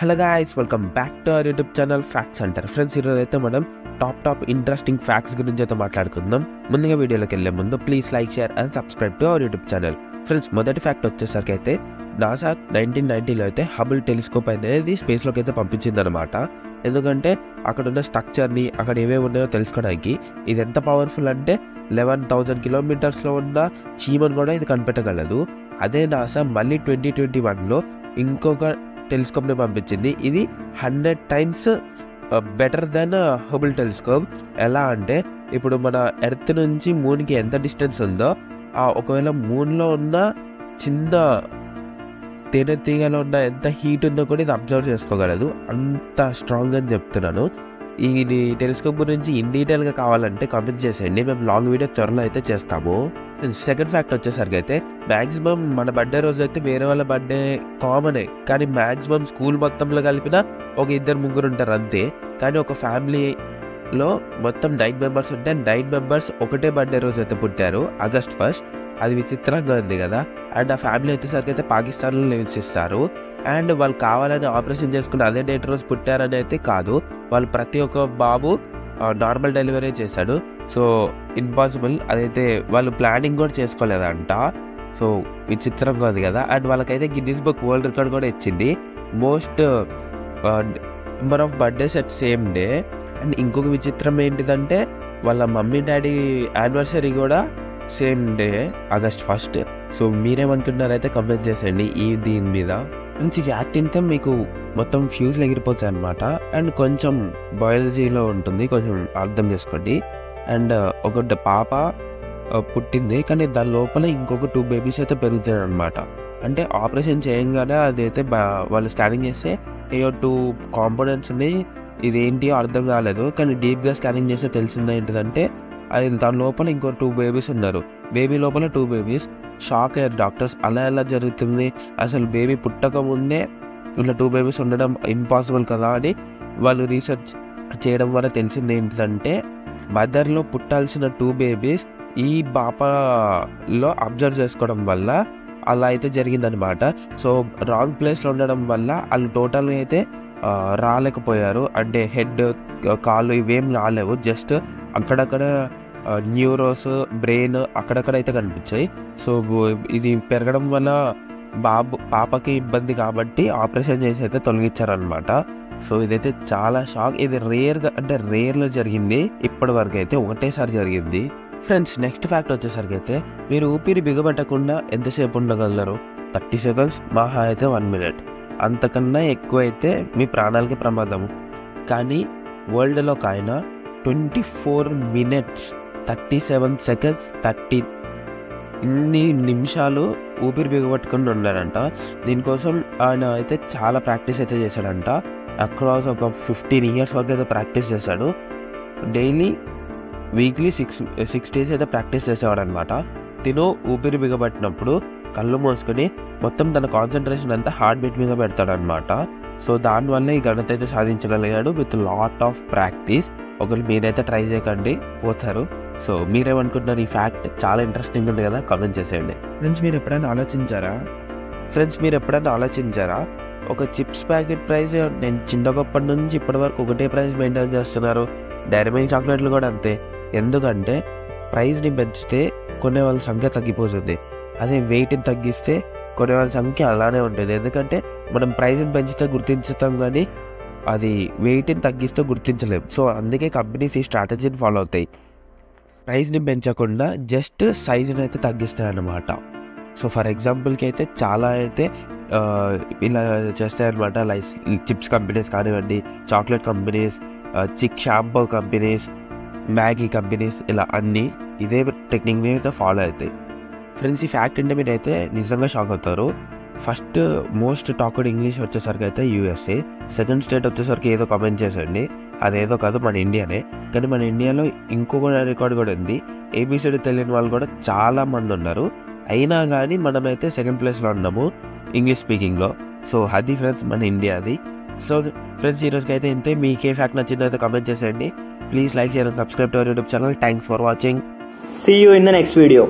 Hello guys, welcome back to our YouTube channel facts centre. Friends, ఈరోజు అయితే మనం top interesting facts గురించి అయితే మాట్లాడుకుందాం. ముందుగా వీడియోలోకి వెళ్ళే ముందు please like, share and subscribe to our YouTube channel. Friends, మొదటి ఫ్యాక్ట్ వచ్చేసరికి అయితే నాసా 1990లో అయితే హబుల్ టెలిస్కోప్ అనేది స్పేస్లోకి అయితే పంపించిందనమాట. ఎందుకంటే అక్కడ ఉన్న స్ట్రక్చర్ని, అక్కడ ఏమేమి ఉన్నాయో తెలుసుకోవడానికి. ఇది ఎంత పవర్ఫుల్ అంటే 11,000 కిలోమీటర్స్లో ఉన్న చీమను కూడా ఇది కనిపెట్టగలదు. అదే నాసా మళ్ళీ 2021లో ఇంకొక టెలిస్కోప్ని పంపించింది. ఇది 100 times better than Hubble telescope. ఎలా అంటే ఇప్పుడు మన ఎర్త్ నుంచి మూన్కి ఎంత డిస్టెన్స్ ఉందో, ఒకవేళ మూన్లో ఉన్న చిన్న తేనెటీగలో ఉన్న ఎంత హీట్ ఉందో కూడా ఇది అబ్జర్వ్ చేసుకోగలదు. అంత స్ట్రాంగ్ అని చెప్తున్నాను. ఈ టెలిస్కోప్ గురించి ఇన్ డీటెయిల్గా కావాలంటే కామెంట్ చేసేయండి. మేము లాంగ్ వీడియో త్వరలో అయితే చేస్తాము. సెకండ్ ఫ్యాక్ట్ వచ్చేసరికి అయితే మ్యాక్సిమం మన బర్త్డే రోజు అయితే వేరే వాళ్ళ బర్త్డే కామనే, కానీ మ్యాక్సిమం స్కూల్ మొత్తంలో కలిపిన ఒక 2-3 ఉంటారు అంతే. కానీ ఒక ఫ్యామిలీలో మొత్తం 9 మెంబర్స్ ఉంటే 9 మెంబర్స్ ఒకటే బర్త్డే రోజు అయితే పుట్టారు, August 1. అది విచిత్రంగా ఉంది కదా. అండ్ ఆ ఫ్యామిలీ వచ్చేసరికి అయితే పాకిస్తాన్లో నివసిస్తారు. అండ్ వాళ్ళు కావాలని ఆపరేషన్ చేసుకుని అదే డేట్ రోజు పుట్టారని అయితే కాదు. వాళ్ళు ప్రతి ఒక్క బాబు నార్మల్ డెలివరీ చేశాడు. సో ఇంపాసిబుల్, అదైతే వాళ్ళు ప్లానింగ్ కూడా చేసుకోలేదంట. సో విచిత్రంగా ఉంది కదా. అండ్ వాళ్ళకైతే గిన్నీస్ బుక్ వరల్డ్ రికార్డ్ కూడా ఇచ్చింది, most number of birthdays at same day. And ఇంకొక విచిత్రం ఏంటిదంటే వాళ్ళ మమ్మీ డాడీ యానివర్సరీ కూడా సేమ్ డే, August 1. సో మీరేమనుకుంటున్నారైతే కామెంట్ చేసేయండి దీని మీద. నుంచి ఫ్యాక్ట్ వింటే మీకు మొత్తం ఫ్యూజ్లు ఎగిరిపోతాయి అనమాట. అండ్ కొంచెం బయాలజీలో ఉంటుంది, కొంచెం అర్థం చేసుకోండి. అండ్ ఒక పాప పుట్టింది, కానీ దాని లోపల ఇంకొక 2 బేబీస్ అయితే పెరుగుతాయి అనమాట. అంటే ఆపరేషన్ చేయంగానే అదైతే వాళ్ళు స్కానింగ్ చేస్తే 2 కాంపోనెంట్స్ ఉన్నాయి, ఇదేంటి అర్థం కాలేదు. కానీ డీప్గా స్కానింగ్ చేస్తే తెలిసింది ఏంటిదంటే అది దాని లోపల ఇంకో 2 బేబీస్ ఉన్నారు. బేబీ లోపల 2 బేబీస్. షాక్ అయ్యారు డాక్టర్స్, అలా ఎలా జరుగుతుంది, అసలు బేబీ పుట్టక ముందే ఇలా 2 బేబీస్ ఉండడం ఇంపాసిబుల్ కదా అని వాళ్ళు రీసెర్చ్ చేయడం వల్ల తెలిసింది ఏంటిదంటే మదర్లో పుట్టాల్సిన 2 బేబీస్ ఈ పాపలో అబ్జర్వ్ చేసుకోవడం వల్ల అలా అయితే జరిగిందనమాట. సో రాంగ్ ప్లేస్లో ఉండడం వల్ల వాళ్ళు టోటల్గా అయితే రాలేకపోయారు. అంటే హెడ్, కాళ్ళు ఇవేం రాలేవు, జస్ట్ అక్కడక్కడ న్యూరోస్, బ్రెయిన్ అక్కడక్కడ అయితే కనిపించాయి. సో ఇది పెరగడం వల్ల పాపకి ఇబ్బంది కాబట్టి ఆపరేషన్ చేసి అయితే తొలగించారనమాట. సో ఇదైతే చాలా షాక్. ఇది రేర్లో జరిగింది ఇప్పటి వరకు అయితే, ఒకటేసారి జరిగింది. ఫ్రెండ్స్, నెక్స్ట్ ఫ్యాక్ట్ వచ్చేసరికి అయితే మీరు ఊపిరి బిగబట్టకుండా ఎంతసేపు ఉండగలరు? 30 సెకండ్స్, మహా అయితే 1 మినిట్. అంతకన్నా ఎక్కువ అయితే మీ ప్రాణాలకి ప్రమాదము. కానీ వరల్డ్లో ఒక ఆయన 24 మినిట్స్ 37 సెకండ్స్ ఇన్ని నిమిషాలు ఊపిరి బిగబట్టుకుని ఉన్నాడంట. దీనికోసం ఆయన అయితే చాలా ప్రాక్టీస్ అయితే చేశాడంట. అక్రాస్ ఒక 15 ఇయర్స్ వరకు అయితే ప్రాక్టీస్ చేశాడు. డైలీ వీక్లీ 6 డేస్ అయితే ప్రాక్టీస్ చేసేవాడు అనమాట. తిను ఊపిరి బిగబట్టినప్పుడు కళ్ళు మూసుకొని మొత్తం తన కాన్సన్ట్రేషన్ అంతా హార్ట్ బీట్ మీద పెడతాడనమాట. సో దానివల్ల ఈ ఘనత అయితే సాధించగలిగాడు విత్ లాట్ ఆఫ్ ప్రాక్టీస్. ఒకరు మీరైతే ట్రై చేయకండి, పోతారు. సో మీరేమనుకుంటున్నారు? ఈ ఫ్యాక్ట్ చాలా ఇంట్రెస్టింగ్ ఉంది కదా, కామెంట్ చేసేయండి. ఫ్రెండ్స్, మీరు ఎప్పుడైనా ఆలోచించారా ఒక చిప్స్ ప్యాకెట్ ప్రైస్ నేను చిన్నప్పటి నుంచి ఇప్పటి వరకు ఒకటే ప్రైస్ మెయింటైన్ చేస్తున్నారు. డైరీ మిల్క్ చాక్లెట్లు కూడా అంతే. ఎందుకంటే ప్రైస్ని పెంచితే కొనే వాళ్ళ సంఖ్య తగ్గిపోతుంది, అదే వెయిట్ని తగ్గిస్తే కొనే వాళ్ళ సంఖ్య అలానే ఉంటుంది. ఎందుకంటే మనం ప్రైస్ని పెంచితే గుర్తించుతాం, కానీ అది వెయిట్ని తగ్గిస్తే గుర్తించలేము. సో అందుకే కంపెనీస్ ఈ స్ట్రాటజీని ఫాలో అవుతాయి. ప్రైస్ని పెంచకుండా జస్ట్ సైజుని అయితే తగ్గిస్తాయి అన్నమాట. సో ఫర్ ఎగ్జాంపుల్కి అయితే చాలా అయితే ఇలా చేస్తాయన్నమాట. లైక్ చిప్స్ కంపెనీస్ కానివ్వండి, chocolate companies, shampoo companies, Maggi companies, ఇలా అన్నీ ఇదే టెక్నిక్ని అయితే ఫాలో అవుతాయి. ఫ్రెండ్స్, ఈ ఫ్యాక్ట్ అంటే మీరైతే నిజంగా షాక్ అవుతారు. ఫస్ట్ మోస్ట్ టాక్డ్ ఇంగ్లీష్ వచ్చేసరికి అయితే USA. సెకండ్ స్టేట్ వచ్చేసరికి ఏదో కామెంట్ చేసేయండి, అదేదో కాదు మన ఇండియానే. కానీ మన ఇండియాలో ఇంకొక రికార్డ్ కూడా ఉంది. ABCD తెలియని వాళ్ళు కూడా చాలా మంది ఉన్నారు. అయినా కానీ మనమైతే సెకండ్ ప్లేస్లో ఉన్నాము ఇంగ్లీష్ స్పీకింగ్లో. సో అది ఫ్రెండ్స్ మన ఇండియాది. సో ఫ్రెండ్స్, ఈరోజుకి అయితే ఇంతే. మీకు ఏ ఫ్యాక్ట్ నచ్చిందో అయితే కామెంట్ చేసేయండి. Please like, share and subscribe to our YouTube channel. Thanks for watching. See you in the next video.